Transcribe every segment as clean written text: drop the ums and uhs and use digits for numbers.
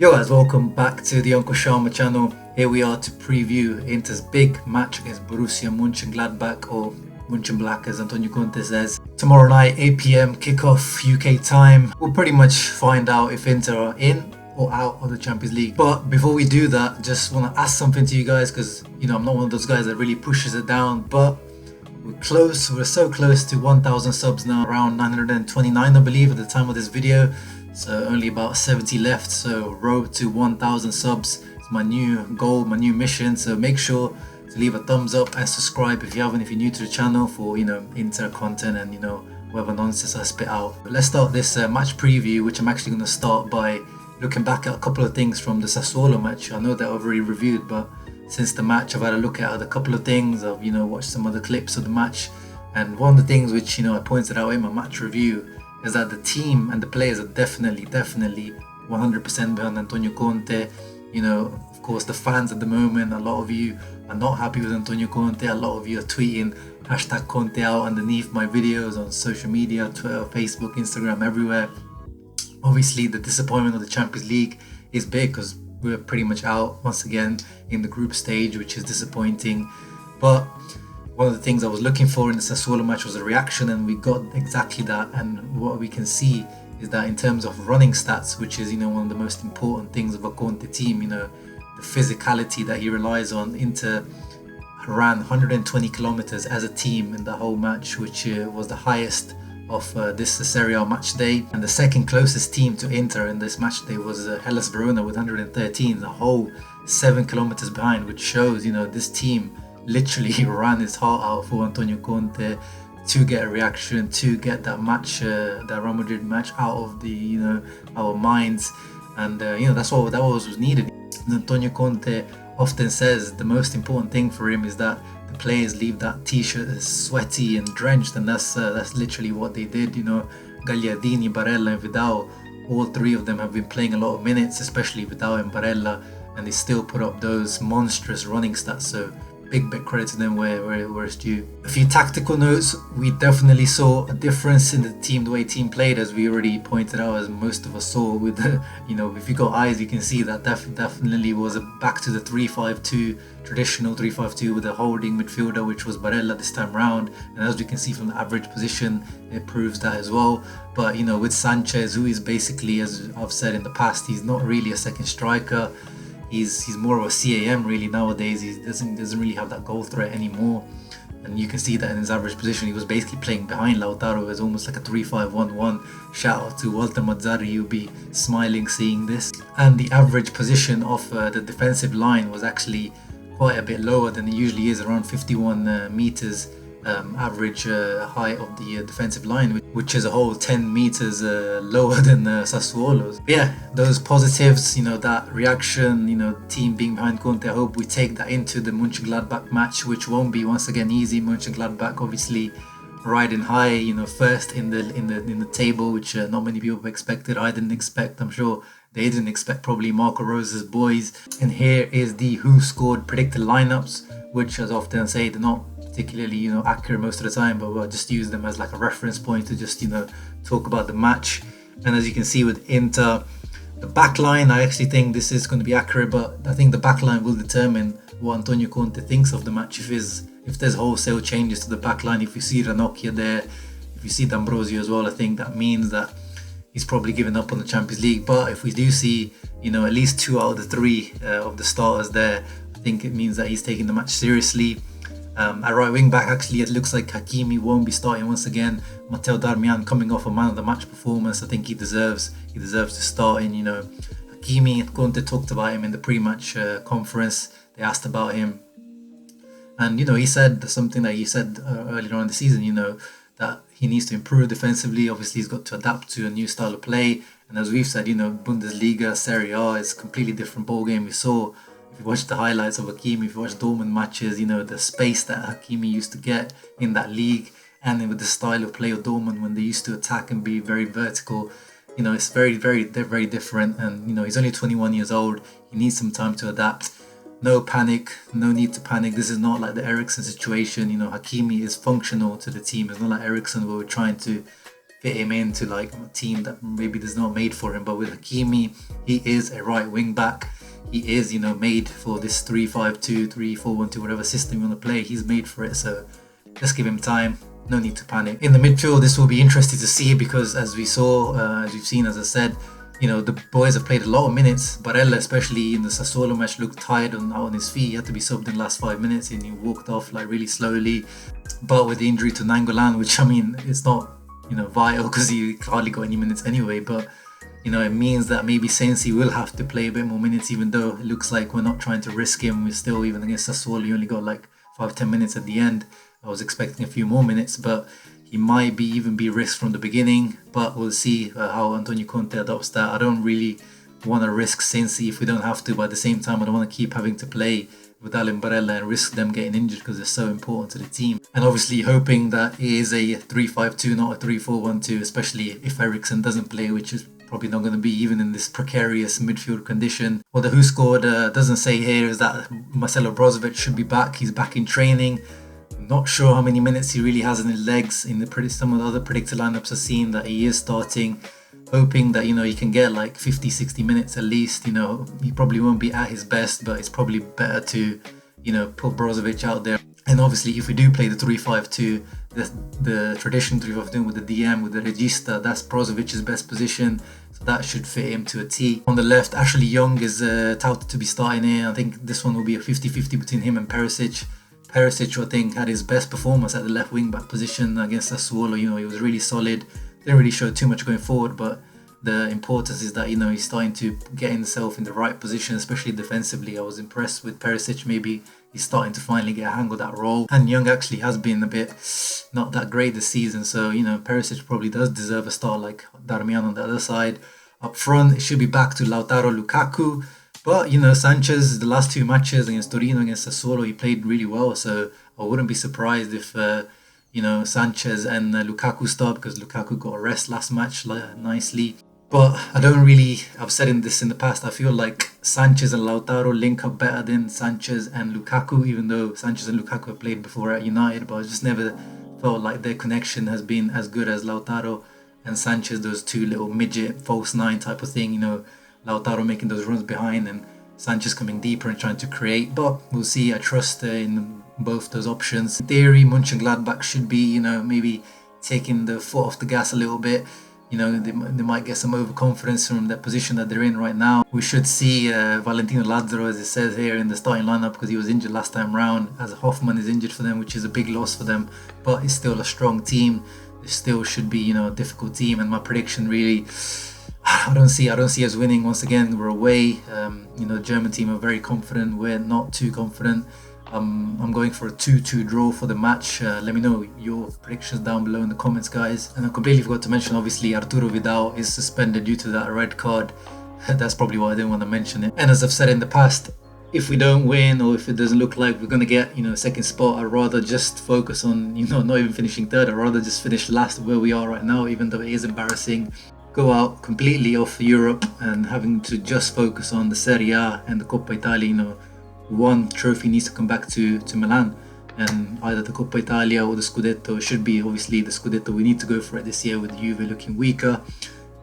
Yo guys, welcome back to the Uncle Sharma channel. Here we are to preview Inter's big match against Borussia Mönchengladbach, or Mönchengladbach as Antonio Conte says. Tomorrow night, 8 PM kickoff UK time. We'll pretty much find out if Inter are in or out of the Champions League. But before we do that, just want to ask something to you guys, because I'm not one of those guys that really pushes it down, but we're so close to 1,000 subs now, around 929 I believe at the time of this video. So only about 70 left, so road to 1,000 subs is my new goal, my new mission. So make sure to leave a thumbs up and subscribe if you haven't, if you're new to the channel, for Inter content and whatever nonsense I spit out. But let's start this match preview, which I'm actually going to start by looking back at a couple of things from the Sassuolo match. I know that I've already reviewed, but since the match I've had a look at a couple of things. I've watched some other clips of the match, and one of the things which I pointed out in my match review is that the team and the players are definitely 100% behind Antonio Conte. Of course, the fans at the moment, a lot of you are not happy with Antonio Conte. A lot of you are tweeting #Conte out underneath my videos on social media, Twitter, Facebook, Instagram, everywhere. Obviously, the disappointment of the Champions League is big because we're pretty much out once again in the group stage, which is disappointing. But one of the things I was looking for in the Sassuolo match was a reaction, and we got exactly that. And what we can see is that in terms of running stats, which is one of the most important things of a Conte team, the physicality that he relies on, Inter ran 120 kilometers as a team in the whole match, which was the highest of this Serie A match day. And the second closest team to Inter in this match day was Hellas Verona with 113, the whole 7 kilometers behind, which shows this team literally ran his heart out for Antonio Conte to get a reaction, to get that match, that Real Madrid match out of the our minds. And that's what was needed. And Antonio Conte often says the most important thing for him is that the players leave that t-shirt sweaty and drenched, and that's literally what they did. Gagliardini, Barella and Vidal, all three of them have been playing a lot of minutes, especially Vidal and Barella, and they still put up those monstrous running stats. So big credit to them where it's due. A few tactical notes: we definitely saw a difference in the team, the way team played, as we already pointed out, as most of us saw with the, if you got eyes, you can see that definitely was back to the 3-5-2, traditional 3-5-2 with a holding midfielder, which was Barella this time round. And as we can see from the average position, it proves that as well. But with Sanchez, who is basically, as I've said in the past, he's not really a second striker. He's more of a CAM really nowadays. He doesn't really have that goal threat anymore, and you can see that in his average position. He was basically playing behind Lautaro as almost like a 3-5-1-1. Shout out to Walter Mazzarri, you'll be smiling seeing this. And the average position of the defensive line was actually quite a bit lower than it usually is, around 51 meters average height of the defensive line, which is a whole 10 meters lower than Sassuolo's. But yeah, those positives, that reaction, team being behind Conte, I hope we take that into the Mönchengladbach match, which won't be once again easy. Mönchengladbach obviously riding high, first in the table, which not many people expected. I didn't expect, I'm sure they didn't expect, probably Marco Rose's boys. And here is the who scored predicted lineups, which, as I often say, they're not particularly accurate most of the time, but we'll just use them as like a reference point to just talk about the match. And as you can see with Inter, the back line, I actually think this is going to be accurate, but I think the back line will determine what Antonio Conte thinks of the match. If there's wholesale changes to the back line, if you see Ranocchia there, if you see D'Ambrosio as well, I think that means that he's probably given up on the Champions League. But if we do see at least 2 out of the 3 of the starters there, I think it means that he's taking the match seriously. At right wing back, actually, it looks like Hakimi won't be starting once again. Matteo Darmian coming off a man of the match performance. I think he deserves to start in. Hakimi, Conte talked about him in the pre-match conference. They asked about him, and he said something that he said earlier on in the season. That he needs to improve defensively. Obviously, he's got to adapt to a new style of play. And as we've said, Bundesliga, Serie A is a completely different ballgame. We saw, if you watch the highlights of Hakimi, if you watch Dortmund matches, the space that Hakimi used to get in that league, and with the style of play of Dortmund when they used to attack and be very vertical, it's very different. And he's only 21 years old. He needs some time to adapt. No panic, no need to panic. This is not like the Eriksen situation. Hakimi is functional to the team. It's not like Eriksen where we're trying to fit him into like a team that maybe is not made for him. But with Hakimi, he is a right wing back. He is, made for this 3-5-2, 3-4-1-2, whatever system you want to play. He's made for it. So just give him time. No need to panic. In the midfield, this will be interesting to see because as we saw, as we've seen, as I said, the boys have played a lot of minutes. Barella, especially in the Sassuolo match, looked tired out on his feet. He had to be subbed in the last 5 minutes and he walked off like really slowly. But with the injury to Nangolan, which it's not, vital because he hardly got any minutes anyway. But, it means that maybe Sensi will have to play a bit more minutes, even though it looks like we're not trying to risk him. We're still, even against Sassuolo, he only got like 5-10 minutes at the end. I was expecting a few more minutes, but he might even be risked from the beginning. But we'll see how Antonio Conte adopts that. I don't really want to risk Sensi if we don't have to, but at the same time, I don't want to keep having to play with Alan Barella and risk them getting injured because they're so important to the team. And obviously hoping that it is a 3-5-2, not a 3-4-1-2, especially if Eriksen doesn't play, which is probably not going to be even in this precarious midfield condition. Well, the Who Scored doesn't say here is that Marcelo Brozovic should be back. He's back in training. Not sure how many minutes he really has in his legs. In some of the other predicted lineups I've seen that he is starting, hoping that he can get like 50-60 minutes at least. He probably won't be at his best, but it's probably better to put Brozovic out there. And obviously if we do play the 3-5-2, the traditional 3-5-2 with the DM, with the Regista, that's Brozovic's best position, so that should fit him to a T. On the left, Ashley Young is touted to be starting here. I think this one will be a 50-50 between him and Perisic. Perisic, I think, had his best performance at the left wing back position against Sassuolo. He was really solid. Didn't really show too much going forward, but the importance is that he's starting to get himself in the right position, especially defensively. I was impressed with Perisic. Maybe he's starting to finally get a hang of that role. And Young actually has been a bit not that great this season, so Perisic probably does deserve a start like Darmian on the other side. Up front, it should be back to Lautaro Lukaku. But, Sanchez, the last two matches against Torino, against Sassuolo, he played really well. So I wouldn't be surprised if, Sanchez and Lukaku start, because Lukaku got a rest last match nicely. But I've said this in the past, I feel like Sanchez and Lautaro link up better than Sanchez and Lukaku, even though Sanchez and Lukaku have played before at United. But I just never felt like their connection has been as good as Lautaro and Sanchez, those two little midget false nine type of thing, Lautaro making those runs behind and Sanchez coming deeper and trying to create. But we'll see. I trust in both those options. In theory, Mönchengladbach should be, maybe taking the foot off the gas a little bit. They might get some overconfidence from the position that they're in right now. We should see Valentino Lazaro, as it says here, in the starting lineup because he was injured last time round, as Hoffman is injured for them, which is a big loss for them. But it's still a strong team. It still should be, a difficult team. And my prediction really, I don't see us winning. Once again, we're away. The German team are very confident. We're not too confident. I'm going for a 2-2 draw for the match. Let me know your predictions down below in the comments, guys. And I completely forgot to mention, obviously, Arturo Vidal is suspended due to that red card. That's probably why I didn't want to mention it. And as I've said in the past, if we don't win or if it doesn't look like we're going to get, second spot, I'd rather just focus on, not even finishing third. I'd rather just finish last where we are right now, even though it is embarrassing. Go out completely off Europe and having to just focus on the Serie A and the Coppa Italia. One trophy needs to come back to Milan, and either the Coppa Italia or the Scudetto. It should be obviously the Scudetto. We need to go for it this year with Juve looking weaker,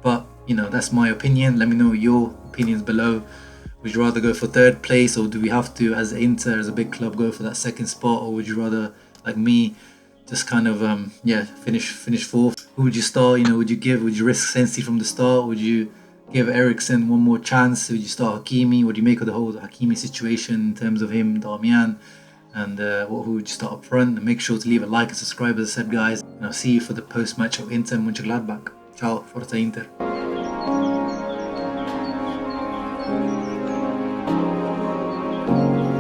but that's my opinion. Let me know your opinions below. Would you rather go for third place, or do we have to, as Inter, as a big club, go for that second spot, or would you rather, like me, just kind of finish fourth? Who would you start? Would you risk Sensi from the start? Would you give Eriksen one more chance? Would you start Hakimi? What do you make of the whole Hakimi situation in terms of him, Darmian? And who would you start up front? And make sure to leave a like and subscribe, as I said, guys. And I'll see you for the post-match of Inter and Mönchengladbach. Ciao, Forza Inter.